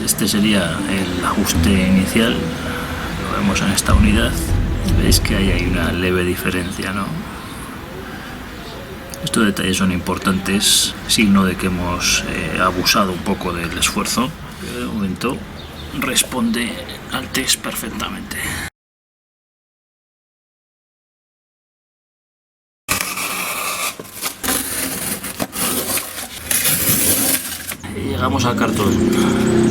Este sería el ajuste inicial. Lo vemos en esta unidad. Veis que ahí hay una leve diferencia, ¿no? Estos detalles son importantes, signo de que hemos abusado un poco del esfuerzo, pero de momento responde al test perfectamente. Y llegamos al cartón.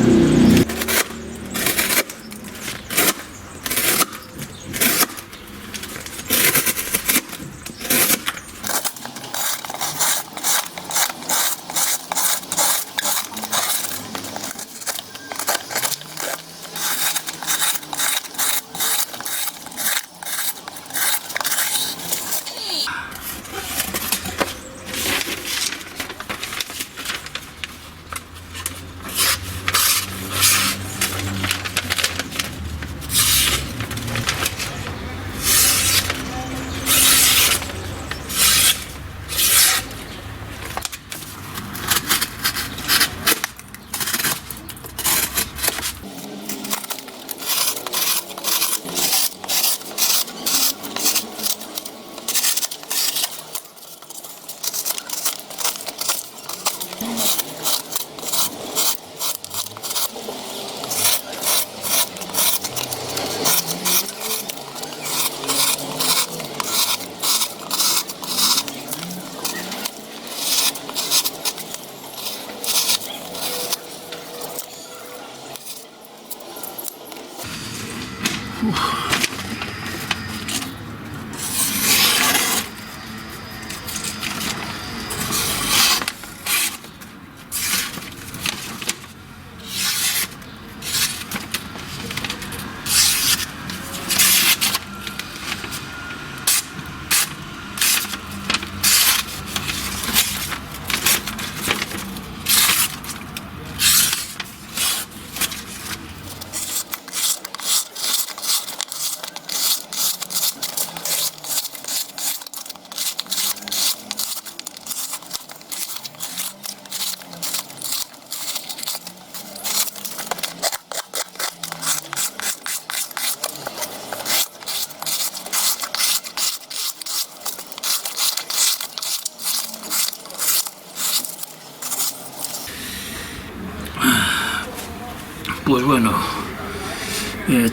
Pues bueno,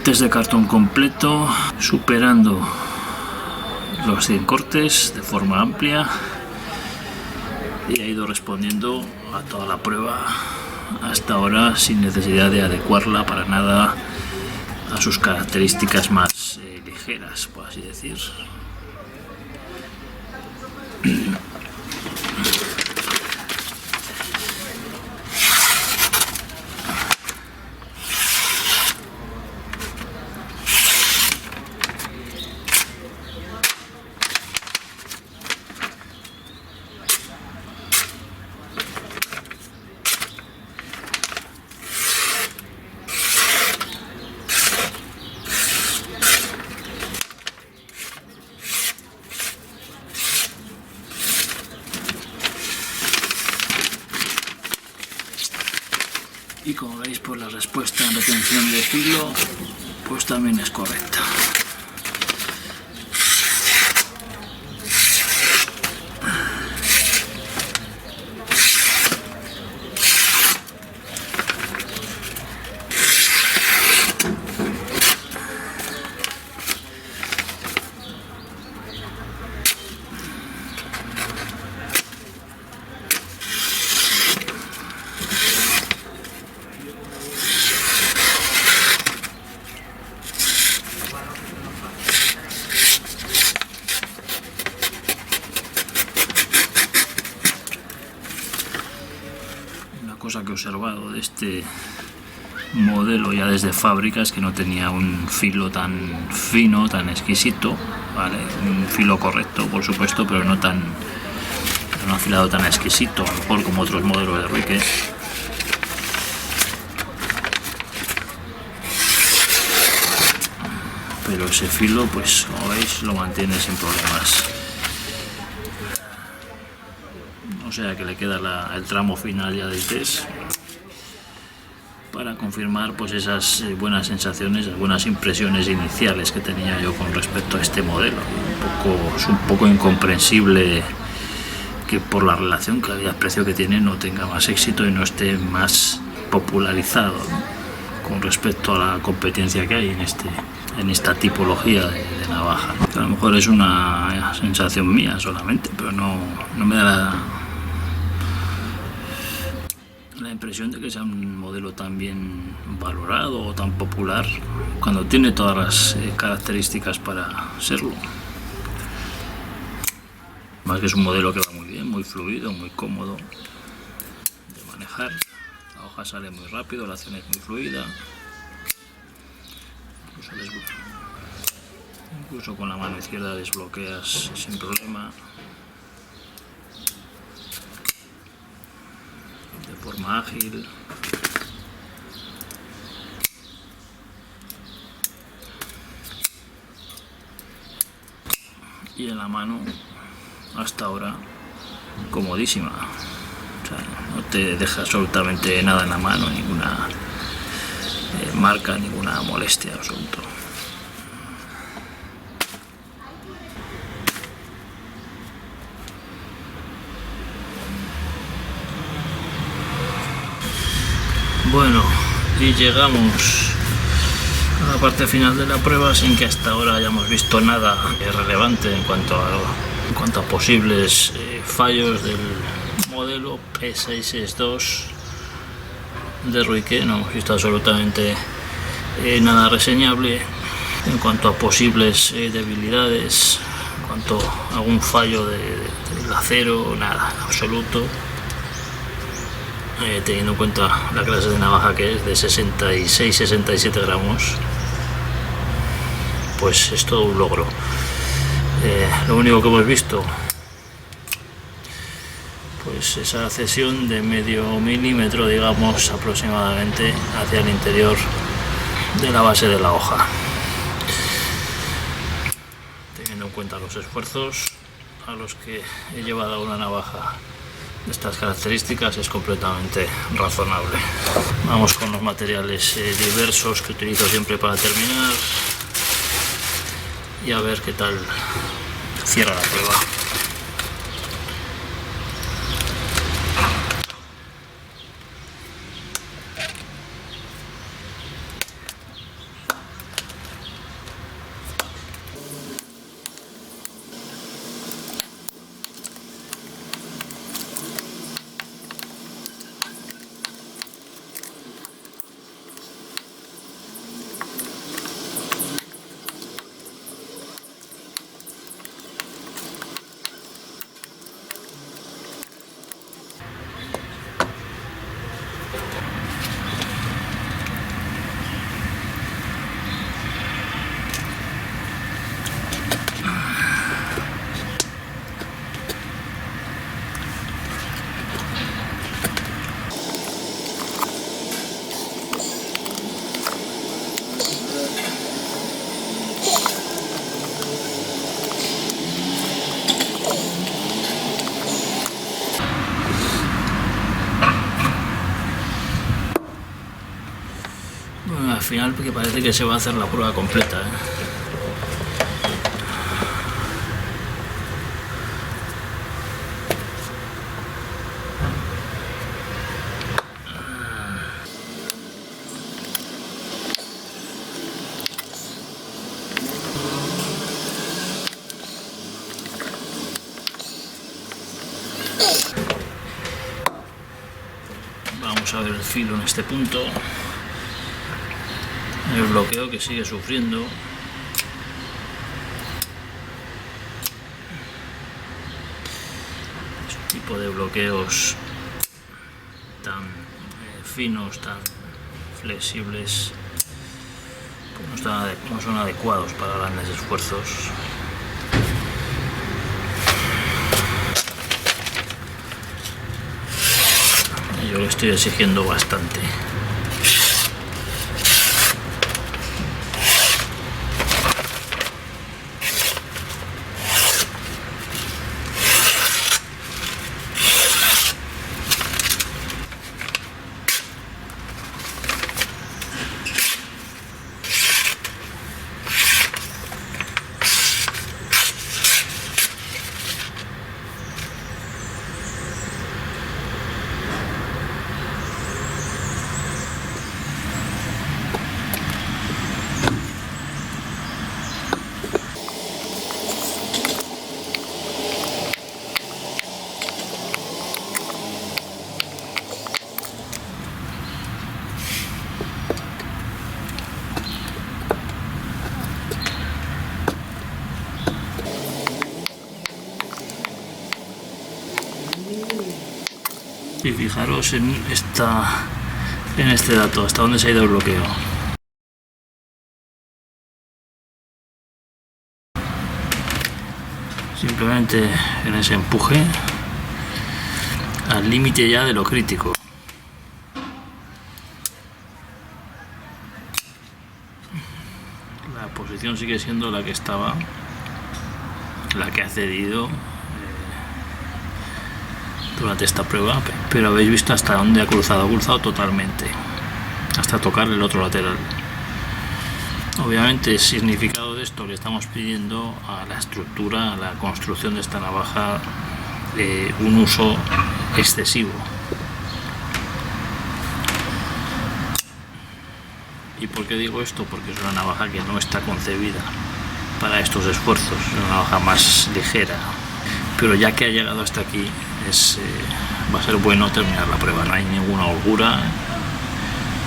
test de cartón completo, superando los 100 cortes de forma amplia, y ha ido respondiendo a toda la prueba hasta ahora sin necesidad de adecuarla para nada a sus características más ligeras, por así decir. Y como veis, pues la respuesta en retención de filo pues también es correcta. Cosa que he observado de este modelo ya desde fábrica es que no tenía un filo tan fino, tan exquisito, ¿vale? Un filo correcto, por supuesto, pero no un afilado tan exquisito, a lo mejor como otros modelos de Rique. Pero ese filo, pues como veis, lo mantiene sin problemas. O sea que le queda el tramo final ya del test. para confirmar pues esas buenas sensaciones, las buenas impresiones iniciales que tenía yo con respecto a este modelo. Es un poco incomprensible que por la relación calidad-precio que tiene no tenga más éxito y no esté más popularizado, ¿no?, con respecto a la competencia que hay en esta tipología de navaja. A lo mejor es una sensación mía solamente, pero no me da la impresión de que sea un modelo tan bien valorado o tan popular cuando tiene todas las características para serlo. Más que es un modelo que va muy bien, muy fluido, muy cómodo de manejar. La hoja sale muy rápido, la acción es muy fluida. Incluso con la mano izquierda desbloqueas sin problema, de forma ágil. Y en la mano, hasta ahora, comodísima. O sea, no te deja absolutamente nada en la mano, ninguna marca, ninguna molestia absoluta. Bueno, y llegamos a la parte final de la prueba sin que hasta ahora hayamos visto nada relevante en cuanto a posibles fallos del modelo P662 de Ruike. No hemos visto absolutamente nada reseñable en cuanto a posibles debilidades, en cuanto a algún fallo del acero, nada en absoluto. Teniendo en cuenta la clase de navaja que es de 66-67 gramos, pues es todo un logro. Lo único que hemos visto, pues esa cesión de medio milímetro, digamos, aproximadamente hacia el interior de la base de la hoja. Teniendo en cuenta los esfuerzos a los que he llevado una navaja de estas características, es completamente razonable. Vamos con los materiales diversos que utilizo siempre para terminar y a ver qué tal cierra la prueba. Al final, porque parece que se va a hacer la prueba completa, Vamos a ver el filo en este punto. El bloqueo que sigue sufriendo. Este tipo de bloqueos tan finos, tan flexibles, pues no son adecuados para grandes esfuerzos. Yo le estoy exigiendo bastante. Y fijaros en este dato, hasta dónde se ha ido el bloqueo. Simplemente en ese empuje al límite ya de lo crítico. La posición sigue siendo la que estaba, la que ha cedido durante esta prueba, pero habéis visto hasta dónde ha cruzado totalmente, hasta tocar el otro lateral. Obviamente, el significado de esto le estamos pidiendo a la estructura, a la construcción de esta navaja, un uso excesivo. ¿Y por qué digo esto? Porque es una navaja que no está concebida para estos esfuerzos, es una navaja más ligera. Pero ya que ha llegado hasta aquí, va a ser bueno terminar la prueba. No hay ninguna holgura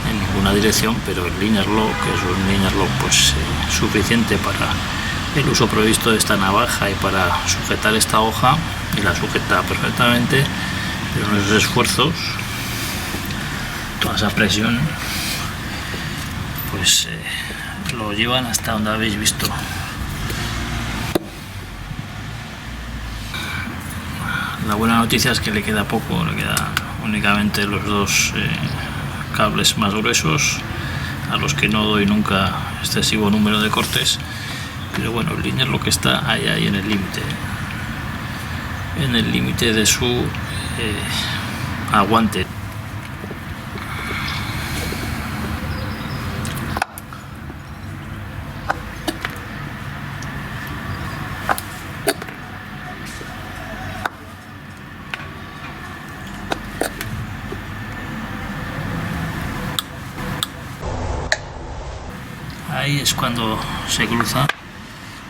en ninguna dirección, pero el linear lock es un linear lock pues suficiente para el uso previsto de esta navaja y para sujetar esta hoja, y la sujeta perfectamente, pero en esos esfuerzos, toda esa presión pues lo llevan hasta donde habéis visto. La buena noticia es que le queda poco, le quedan únicamente los dos cables más gruesos, a los que no doy nunca excesivo número de cortes, pero bueno, el linear lo que está ahí en el límite de su aguante. Ahí es cuando se cruza,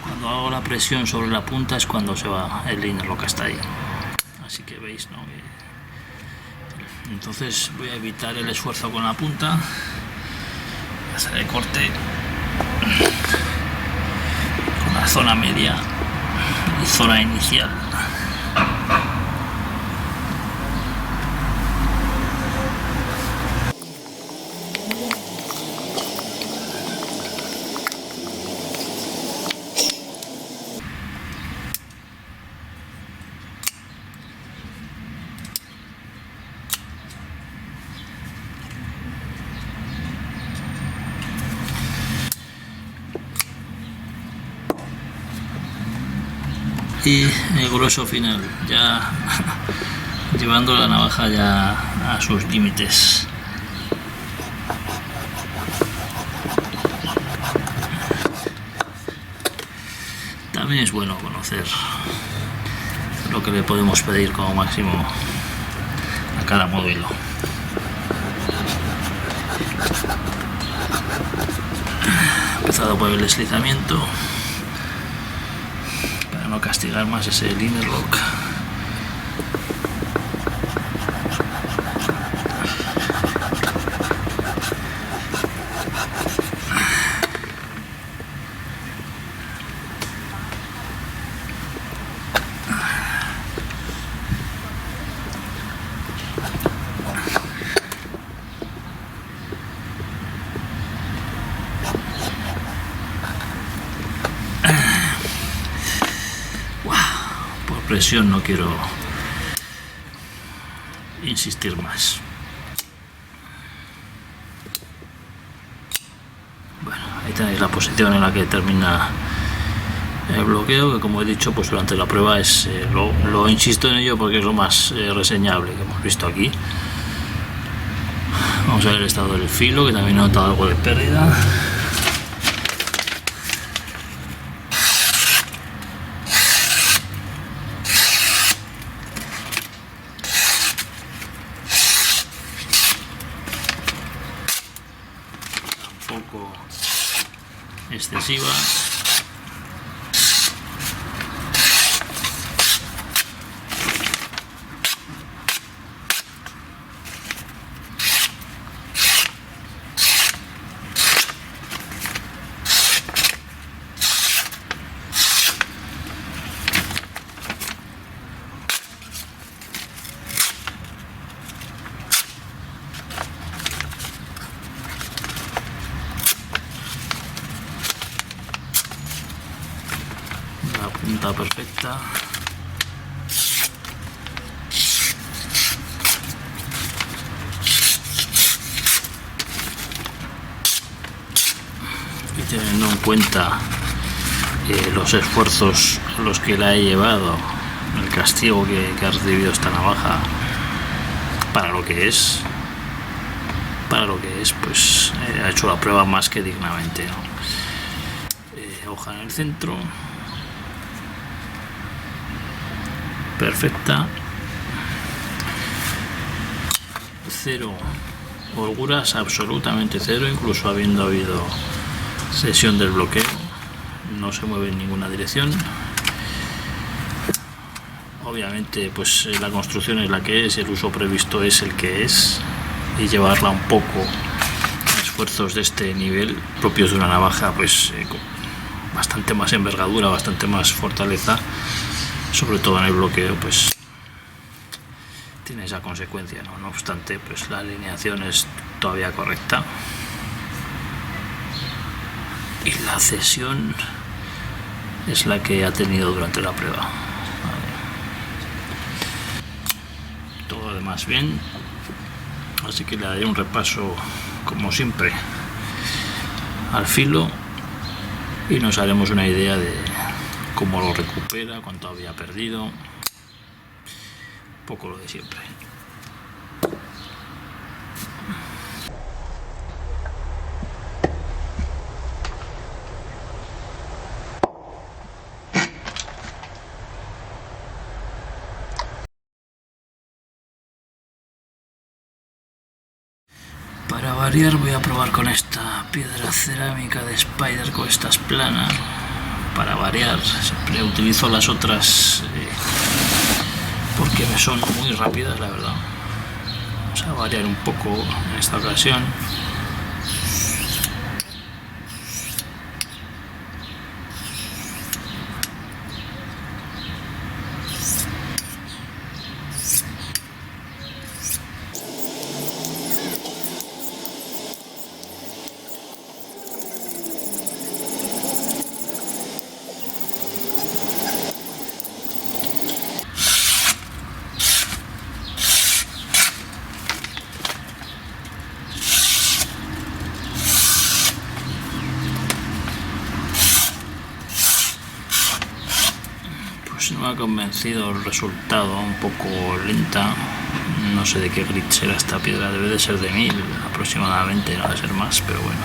cuando hago la presión sobre la punta es cuando se va el linear lock hasta ahí. Así que veis, ¿no? Entonces voy a evitar el esfuerzo con la punta, hacer el corte con la zona media y zona inicial. Y el grueso final, ya llevando la navaja ya a sus límites. También es bueno conocer lo que le podemos pedir como máximo a cada modelo. Empezado por el deslizamiento, no castigar más ese linear lock. Presión no quiero insistir más. Bueno, ahí tenéis la posición en la que termina el bloqueo, que como he dicho pues durante la prueba es lo insisto en ello porque es lo más reseñable que hemos visto aquí. Vamos a ver el estado del filo, que también he notado algo de pérdida. Poco excesiva. punta perfecta. Y teniendo en cuenta los esfuerzos a los que la he llevado, el castigo que ha recibido esta navaja para lo que es, pues ha hecho la prueba más que dignamente, ¿no? Hoja en el centro, perfecta, cero holguras, absolutamente cero, incluso habiendo habido sesión del bloqueo, no se mueve en ninguna dirección. Obviamente pues la construcción es la que es, el uso previsto es el que es, y llevarla un poco a esfuerzos de este nivel propios de una navaja pues con bastante más envergadura, bastante más fortaleza, sobre todo en el bloqueo, pues tiene esa consecuencia, ¿no? No obstante, pues la alineación es todavía correcta y la cesión es la que ha tenido durante la prueba. Vale. Todo lo demás bien, así que le daré un repaso como siempre al filo y nos haremos una idea de cómo lo recupera, cuánto había perdido, un poco lo de siempre. Para variar voy a probar con esta piedra cerámica de Spider, con estas planas. Para variar, siempre utilizo las otras porque me son muy rápidas, la verdad. Vamos a variar un poco en esta ocasión. No me ha convencido el resultado, un poco lenta, no sé de qué grit será esta piedra, debe de ser de 1000 aproximadamente, no debe ser más, pero bueno,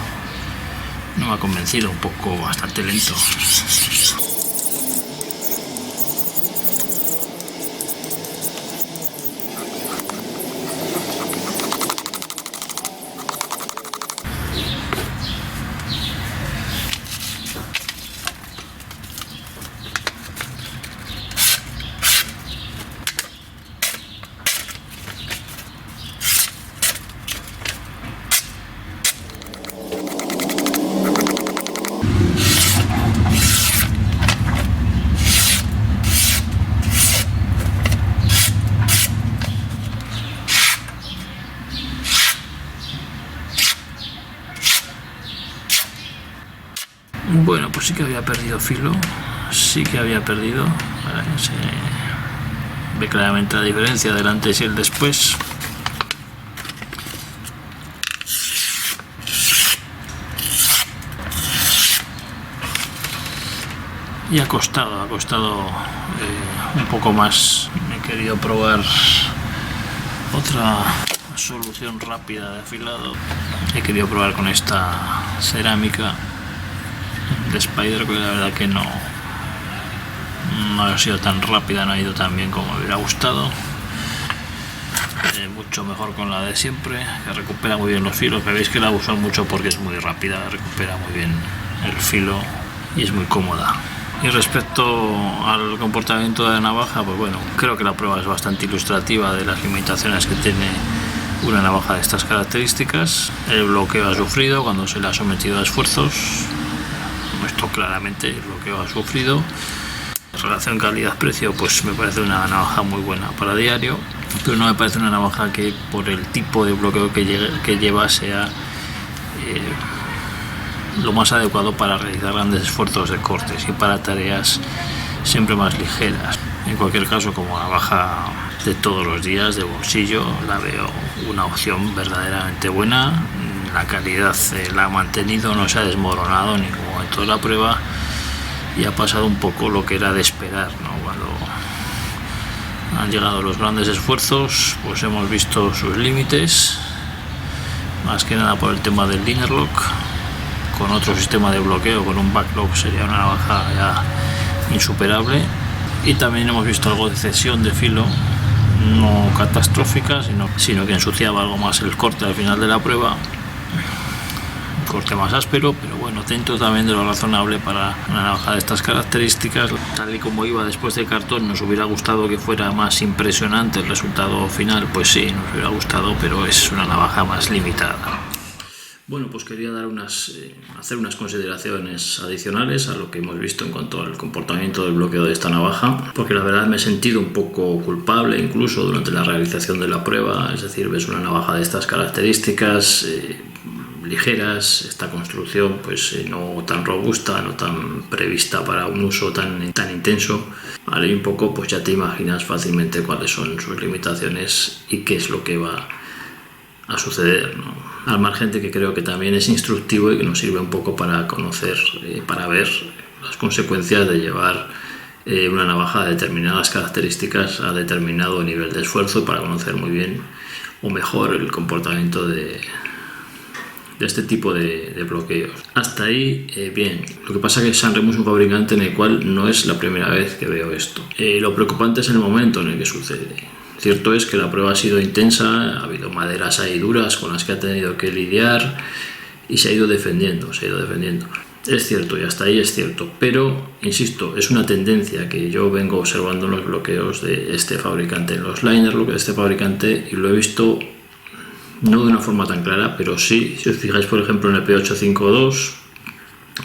no me ha convencido, un poco bastante lento. Bueno, pues sí que había perdido filo, sí que había perdido, se ve claramente la diferencia del antes y el después. Y ha costado un poco más. He querido probar otra solución rápida de afilado, he querido probar con esta cerámica de Spider, pero la verdad que no ha sido tan rápida, no ha ido tan bien como me hubiera gustado. Mucho mejor con la de siempre, que recupera muy bien los filos. Veis que la uso mucho porque es muy rápida, recupera muy bien el filo y es muy cómoda. Y respecto al comportamiento de la navaja, pues bueno, creo que la prueba es bastante ilustrativa de las limitaciones que tiene una navaja de estas características. El bloqueo ha sufrido cuando se le ha sometido a esfuerzos. Esto claramente el bloqueo ha sufrido. En relación calidad-precio, pues me parece una navaja muy buena para diario, pero no me parece una navaja que por el tipo de bloqueo que lleva sea lo más adecuado para realizar grandes esfuerzos de cortes y para tareas siempre más ligeras. En cualquier caso, como navaja de todos los días, de bolsillo, la veo una opción verdaderamente buena. La calidad la ha mantenido, no se ha desmoronado en ningún momento de la prueba y ha pasado un poco lo que era de esperar, ¿no? Cuando han llegado los grandes esfuerzos, pues hemos visto sus límites, más que nada por el tema del liner lock. Con otro sistema de bloqueo, con un backlock, sería una navaja ya insuperable. Y también hemos visto algo de cesión de filo, no catastrófica, sino que ensuciaba algo más el corte al final de la prueba. Un corte más áspero, pero bueno, dentro también de lo razonable para una navaja de estas características. Tal y como iba después de cartón, nos hubiera gustado que fuera más impresionante el resultado final, pues sí, nos hubiera gustado, pero es una navaja más limitada. Bueno, pues quería dar hacer unas consideraciones adicionales a lo que hemos visto en cuanto al comportamiento del bloqueo de esta navaja, porque la verdad me he sentido un poco culpable incluso durante la realización de la prueba. Es decir, ves una navaja de estas características, ligeras, esta construcción pues no tan robusta, no tan prevista para un uso tan intenso, ¿vale? Y un poco pues ya te imaginas fácilmente cuáles son sus limitaciones y qué es lo que va a suceder, ¿no? Al margen de que creo que también es instructivo y que nos sirve un poco para conocer, para ver las consecuencias de llevar una navaja de determinadas características a determinado nivel de esfuerzo, y para conocer muy bien o mejor el comportamiento de este tipo de bloqueos. Hasta ahí, bien. Lo que pasa es que Sanremo es un fabricante en el cual no es la primera vez que veo esto. Lo preocupante es el momento en el que sucede. Cierto es que la prueba ha sido intensa, ha habido maderas ahí duras con las que ha tenido que lidiar y se ha ido defendiendo. Es cierto, y hasta ahí es cierto, pero, insisto, es una tendencia que yo vengo observando en los bloqueos de este fabricante, en los liner lock de este fabricante, y lo he visto no de una forma tan clara, pero sí, si os fijáis por ejemplo en el P852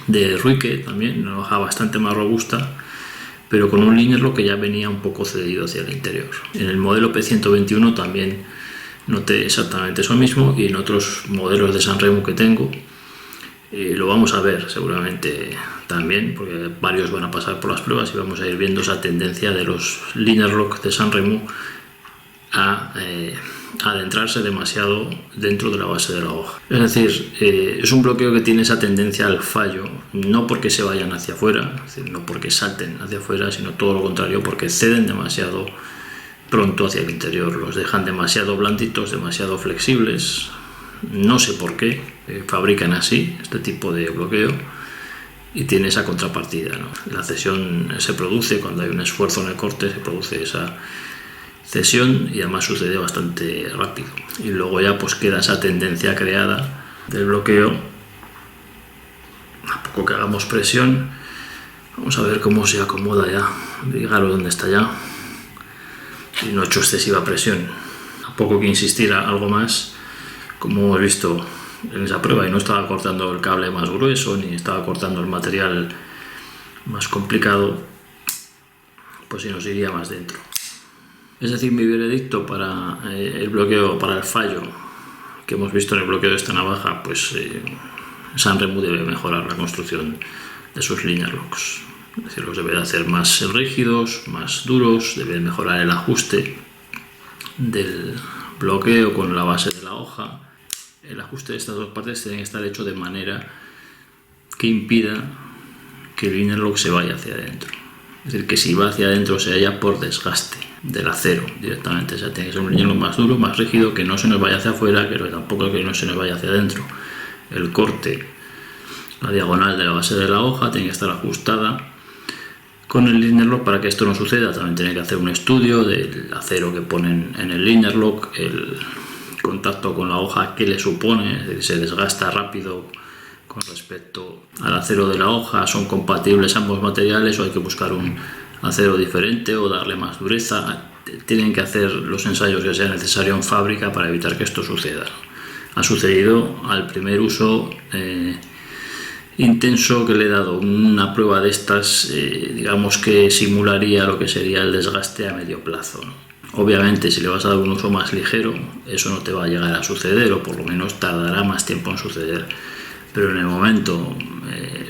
de Ruike, también una navaja bastante más robusta, pero con un liner lock que ya venía un poco cedido hacia el interior. En el modelo P121 también noté exactamente eso mismo, y en otros modelos de Sanremo que tengo lo vamos a ver seguramente también, porque varios van a pasar por las pruebas y vamos a ir viendo esa tendencia de los liner lock de Sanremo a adentrarse demasiado dentro de la base de la hoja. Es decir, es un bloqueo que tiene esa tendencia al fallo, no porque se vayan hacia afuera, es decir, no porque salten hacia afuera, sino todo lo contrario, porque ceden demasiado pronto hacia el interior, los dejan demasiado blanditos, demasiado flexibles. No sé por qué fabrican así este tipo de bloqueo, y tiene esa contrapartida, ¿no? La cesión se produce cuando hay un esfuerzo en el corte, se produce esa cesión, y además sucede bastante rápido, y luego ya pues queda esa tendencia creada del bloqueo. A poco que hagamos presión, vamos a ver cómo se acomoda ya. Fijaros dónde está ya, y no he hecho excesiva presión. A poco que insistiera algo más, como hemos visto en esa prueba, y no estaba cortando el cable más grueso ni estaba cortando el material más complicado, pues si nos iría más dentro. Es decir, mi veredicto para el bloqueo, para el fallo que hemos visto en el bloqueo de esta navaja, pues Sanremo debe mejorar la construcción de sus liner locks. Es decir, los debe de hacer más rígidos, más duros, debe mejorar el ajuste del bloqueo con la base de la hoja. El ajuste de estas dos partes tiene que estar hecho de manera que impida que el liner lock se vaya hacia adentro. Es decir, que si va hacia adentro se haya por desgaste del acero directamente. O sea, tiene que ser un liner lock más duro, más rígido, que no se nos vaya hacia afuera, que tampoco que no se nos vaya hacia adentro. El corte, la diagonal de la base de la hoja, tiene que estar ajustada con el liner lock para que esto no suceda. También tiene que hacer un estudio del acero que ponen en el liner lock, el contacto con la hoja que le supone, es decir, se desgasta rápido con respecto al acero de la hoja. ¿Son compatibles ambos materiales o hay que buscar un acero diferente o darle más dureza? Tienen que hacer los ensayos que sea necesario en fábrica para evitar que esto suceda. Ha sucedido al primer uso intenso que le he dado una prueba de estas, digamos que simularía lo que sería el desgaste a medio plazo, ¿no? Obviamente, si le vas a dar un uso más ligero, eso no te va a llegar a suceder, o por lo menos tardará más tiempo en suceder. Pero en el momento,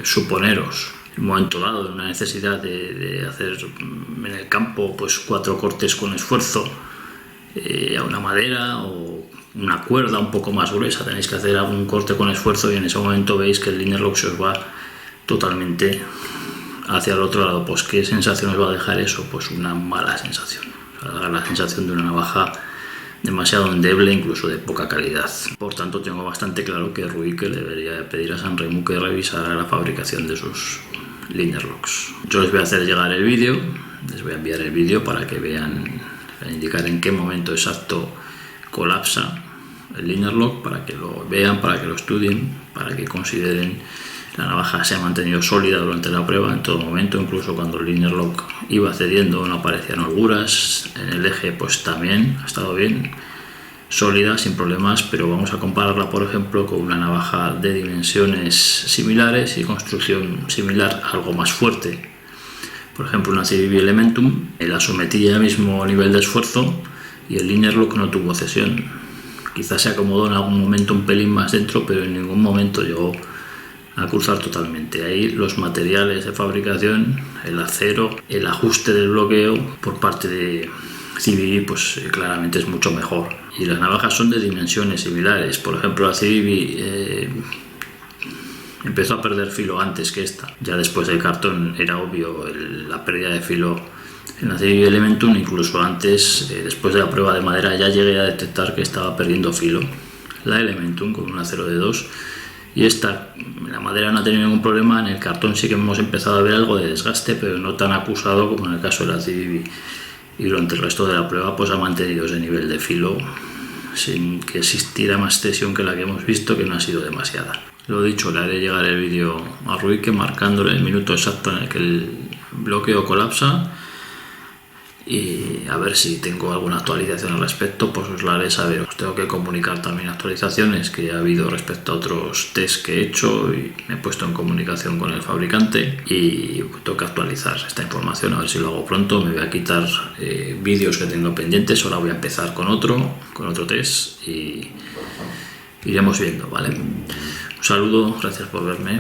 suponeros un momento dado, una necesidad de hacer en el campo pues 4 cortes con esfuerzo a una madera o una cuerda un poco más gruesa, tenéis que hacer algún corte con esfuerzo y en ese momento veis que el linear lock se os va totalmente hacia el otro lado. Pues ¿qué sensación os va a dejar eso? Pues una mala sensación, o sea, la sensación de una navaja demasiado endeble, incluso de poca calidad. Por tanto, tengo bastante claro que Ruike le debería pedir a Sanremo que revisara la fabricación de sus linear locks. Yo les voy a hacer llegar el vídeo, les voy a enviar el vídeo para que vean, para indicar en qué momento exacto colapsa el linear lock, para que lo vean, para que lo estudien, para que consideren la navaja se ha mantenido sólida durante la prueba en todo momento, incluso cuando el linear lock iba cediendo no aparecían holguras, en el eje pues también ha estado bien, sólida, sin problemas, pero vamos a compararla por ejemplo con una navaja de dimensiones similares y construcción similar, algo más fuerte. Por ejemplo una CIVIVI Elementum, la sometí al mismo nivel de esfuerzo y el linear lock no tuvo cesión. Quizás se acomodó en algún momento un pelín más dentro, pero en ningún momento llegó a cruzar totalmente. Ahí los materiales de fabricación, el acero, el ajuste del bloqueo por parte de CIVIVI pues claramente es mucho mejor. Y las navajas son de dimensiones similares. Por ejemplo la CIVIVI empezó a perder filo antes que esta. Ya después del cartón era obvio la pérdida de filo en la CIVIVI Elementum, incluso antes, después de la prueba de madera ya llegué a detectar que estaba perdiendo filo la Elementum con un acero de 2. Y esta, la madera no ha tenido ningún problema, en el cartón sí que hemos empezado a ver algo de desgaste, pero no tan acusado como en el caso de la CIVIVI. Y durante el resto de la prueba pues ha mantenido ese nivel de filo sin que existiera más tensión que la que hemos visto, que no ha sido demasiada. Lo dicho, le haré llegar el vídeo a Ruike marcándole el minuto exacto en el que el bloqueo colapsa y a ver si tengo alguna actualización al respecto, pues os la haré saber. Os tengo que comunicar también actualizaciones que ha habido respecto a otros test que he hecho y me he puesto en comunicación con el fabricante y tengo que actualizar esta información, a ver si lo hago pronto. Me voy a quitar vídeos que tengo pendientes, ahora voy a empezar con otro test y iremos viendo, ¿vale? Un saludo, gracias por verme.